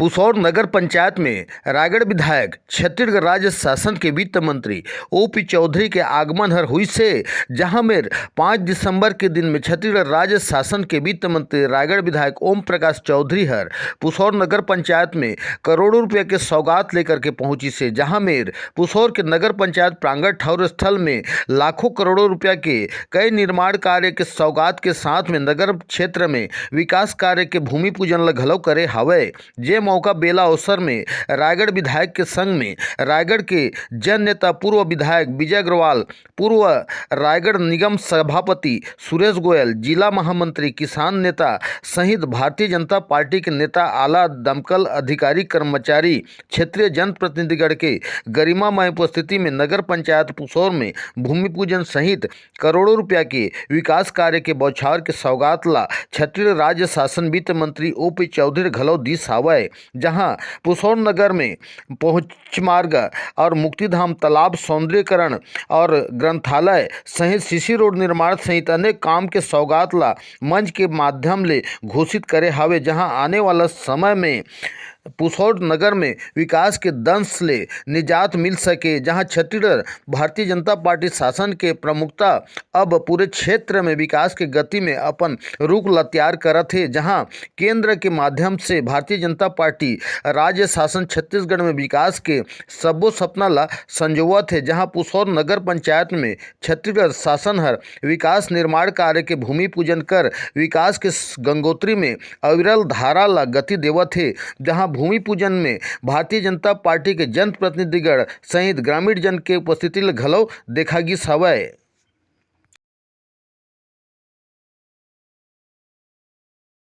पुसौर नगर पंचायत में रायगढ़ विधायक छत्तीसगढ़ राज्य शासन के वित्त मंत्री ओपी चौधरी के आगमन हर हुई से जहां में 5 दिसंबर के दिन में छत्तीसगढ़ राज्य शासन के वित्त मंत्री रायगढ़ विधायक ओम प्रकाश चौधरी हर पुसौर नगर पंचायत में करोड़ों रुपये के सौगात लेकर के पहुंची से जहां में पुसौर के नगर पंचायत प्रांगण ठौर स्थल में लाखों करोड़ों रुपया के कई निर्माण कार्य के सौगात के साथ में नगर क्षेत्र में विकास कार्य के भूमि पूजन ल घलो करे हावय। जे मौका बेला अवसर में रायगढ़ विधायक के संग में रायगढ़ के जन नेता पूर्व विधायक विजय अग्रवाल, पूर्व रायगढ़ निगम सभापति सुरेश गोयल, जिला महामंत्री, किसान नेता सहित भारतीय जनता पार्टी के नेता, आला दमकल अधिकारी, कर्मचारी, क्षेत्रीय जनप्रतिनिधिगण के गरिमामय उपस्थिति में नगर पंचायत पुसौर में भूमि पूजन सहित करोड़ों रुपया के विकास कार्य के बौछार के सौगात ला छत्तीसगढ़ राज्य शासन वित्त मंत्री ओपी चौधरी घलो दिस हावय। जहां पुसौर नगर में पहुंच मार्ग और मुक्तिधाम तालाब सौंदर्यीकरण और ग्रंथालय सहित सीसी रोड निर्माण सहित अनेक काम के सौगात ला मंच के माध्यम ले घोषित करे हावे। जहां आने वाला समय में पुसौर नगर में विकास के दंश ले निजात मिल सके, जहां छत्तीसगढ़ भारतीय जनता पार्टी शासन के प्रमुखता अब पूरे क्षेत्र में विकास के गति में अपन रुख ला तैयार करत है। जहां केंद्र के माध्यम से भारतीय जनता पार्टी राज्य शासन छत्तीसगढ़ में विकास के सब्बो सपना ला संजोवत है। जहां पुसौर नगर पंचायत में छत्तीसगढ़ शासन हर विकास निर्माण कार्य के भूमि पूजन कर विकास के गंगोत्री में अविरल धारा ला गति देवत है। जहां भूमि पूजन में भारतीय जनता पार्टी के जनप्रतिनिधिगण सहित ग्रामीण जन के उपस्थिति ल घलो देखा गिस हवय।